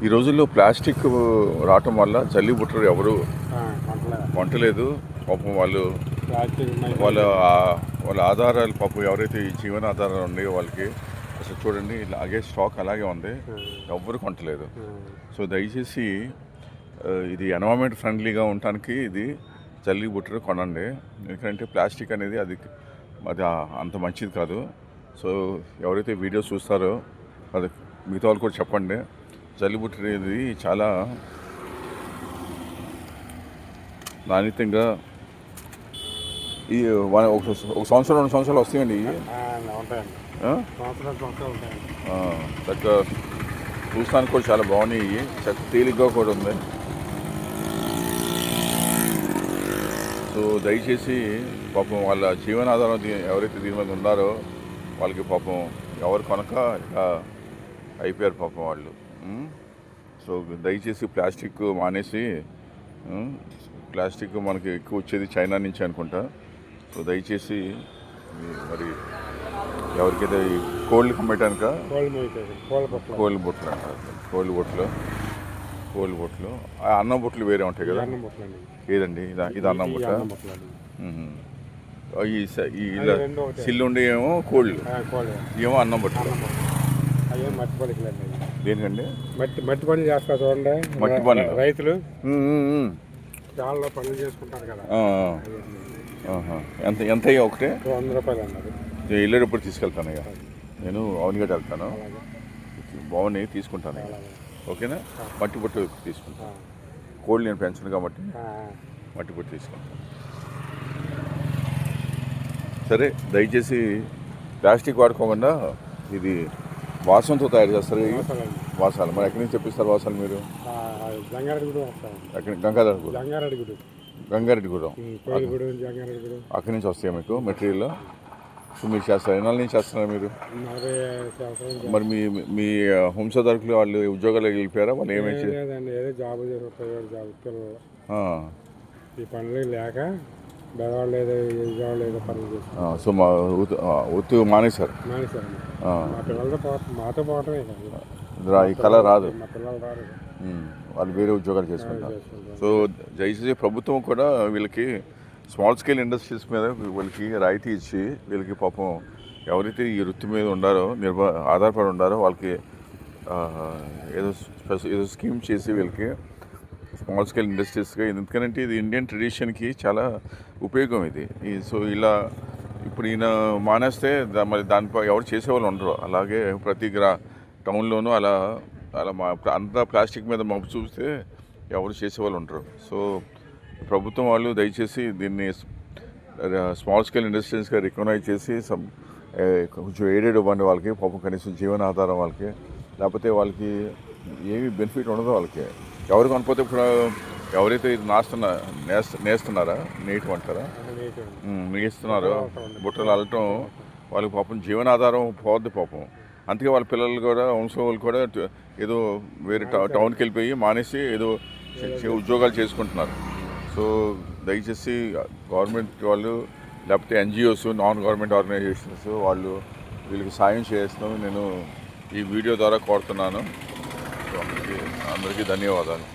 ఈ రోజుల్లో ప్లాస్టిక్ రావటం వల్ల జల్లి బుట్టలు ఎవరు వంటలేదు. పాపం వాళ్ళ వాళ్ళ ఆధారాలు పాపం ఎవరైతే ఈ జీవన ఆధారాలు ఉన్నాయో వాళ్ళకి అసలు చూడండి అలాగే స్టాక్ అలాగే ఉంది, ఎవ్వరు కొంటలేదు. సో దయచేసి ఇది ఎన్వైరన్మెంట్ ఫ్రెండ్లీగా ఉండటానికి ఇది జల్లి బుట్టలు కొనండి. ఎందుకంటే ప్లాస్టిక్ అనేది అది అంత మంచిది కాదు. సో ఎవరైతే వీడియోస్ చూస్తారో అది మిగతా వాళ్ళు కూడా చెప్పండి. జల్లిబుట్ట అనేది చాలా నాణ్యతంగా ఈ ఒక సంవత్సరం 2 సంవత్సరాలు వస్తాయండి. చక్కగా చూస్తానికి కూడా చాలా బాగున్నాయి, చక్కగా తేలిగ్గా కూడా ఉంది. సో దయచేసి పాపం వాళ్ళ జీవనాధారం ఎవరైతే దీని మీద ఉన్నారో వాళ్ళకి పాపం ఎవరు కొనక ఇక అయిపోయారు పాపం వాళ్ళు. సో దయచేసి ప్లాస్టిక్ మానేసి, ప్లాస్టిక్ మనకి ఎక్కువ వచ్చేది చైనా నుంచి అనుకుంటా. సో దయచేసి మరి ఎవరికైతే ఈ కోళ్ళు కమ్మటానిక కోళ్ళ బొట్లు అంటారు, కోళ్ళ బొట్లు అన్నం బొట్లు వేరే ఉంటాయి కదా. ఏదండి ఇది అన్నం బుట్ట, ఈ సిల్లుండి ఏమో కోళ్ళు, ఏమో అన్నం బుట్ట. దేనికండి? మట్టి పనులు చేస్తారు చూడండి, మట్టి పనులు రైతులు చాలా పనులు చేసుకుంటారు కదా. ఎంత అయ్యా ఒకటే? 100 రూపాయలు అన్నారు. వెళ్ళేటప్పుడు తీసుకెళ్తాను ఇక, నేను అవునుగడ్డ వెళ్తాను, బాగున్నాయి తీసుకుంటాను ఇక. ఓకేనా? మట్టి బొట్టు తీసుకుంటాను, కోళ్ళు నేను పెంచను కాబట్టి మట్టి బొట్టు తీసుకుంటాను. సరే దయచేసి ప్లాస్టిక్ వాడుకోకుండా ఇది వాసనతో తయారు చేస్తారు వాసాలు. మరి ఎక్కడి నుంచి తెప్పిస్తారు వాసాలు మీరు? గంగారెడ్డిగూడెం అక్కడి నుంచి వస్తాయి మీకు మెటీరియల్. సో మీరు చేస్తారు, ఎన్నాళ్ళ నుంచి చేస్తున్నారు మీరు? మరి మీ హోంసదారుకులు వాళ్ళు ఉద్యోగాలు వెళ్ళిపోయారా? వాళ్ళు ఏమైతే జాబ్ ఈ పనులు లేక బెదవాళ్ళు ఏదో పనులు చేస్తారు. సో మా ఒత్తు మానేశారు. మా పిల్లలతో మాతో పోవటమే ఈ కళ రాదు, మా పిల్లలు రాదు, వాళ్ళు వేరే ఉద్యోగాలు చేసుకుంటారు. సో దయచేసి ప్రభుత్వం కూడా వీళ్ళకి స్మాల్ స్కేల్ ఇండస్ట్రీస్ మీద వీళ్ళకి రాయితీ ఇచ్చి వీళ్ళకి పాపం ఎవరైతే ఈ వృత్తి మీద ఉండారో ఆధారపడి ఉండారో వాళ్ళకి ఏదో స్కీమ్ చేసి వీళ్ళకి స్మాల్ స్కేల్ ఇండస్ట్రీస్గా, ఎందుకంటే ఇది ఇండియన్ ట్రెడిషన్కి చాలా ఉపయోగం ఇది. సో ఇలా ఇప్పుడు ఈయన మానేస్తే మరి దానిపై ఎవరు చేసేవాళ్ళు ఉండరు. అలాగే ప్రతి టౌన్లోనూ అలా అంతా ప్లాస్టిక్ మీద మబ్బు చూస్తే ఎవరు చేసేవాళ్ళు ఉండరు. సో ప్రభుత్వం వాళ్ళు దయచేసి దీన్ని స్మాల్ స్కేల్ ఇండస్ట్రీస్గా రికగ్నైజ్ చేసి కొంచెం ఎయిడెడ్ ఇవ్వండి వాళ్ళకి, పాపం కనీసం జీవనాధారం వాళ్ళకి. లేకపోతే వాళ్ళకి ఏమి బెనిఫిట్ ఉండదు వాళ్ళకి. ఎవరు కొనిపోతే ఇప్పుడు ఎవరైతే ఇది నేస్తున్నారా నేయటం అంటారా నేస్తున్నారో బుట్టలు అల్లటం వాళ్ళకి పాపం జీవనాధారం పోద్ది పాపం. అందుకే వాళ్ళ పిల్లలు కూడా వంశం వాళ్ళు కూడా ఏదో వేరే టౌన్కి వెళ్ళిపోయి మానేసి ఏదో ఉద్యోగాలు చేసుకుంటున్నారు. సో దయచేసి గవర్నమెంట్ వాళ్ళు లేకపోతే ఎన్జిఓస్, నాన్ గవర్నమెంట్ ఆర్గనైజేషన్స్ వాళ్ళు వీళ్ళకి సాయం చేస్తున్నాను నేను ఈ వీడియో ద్వారా కోరుతున్నాను. అందరికీ ధన్యవాదాలు.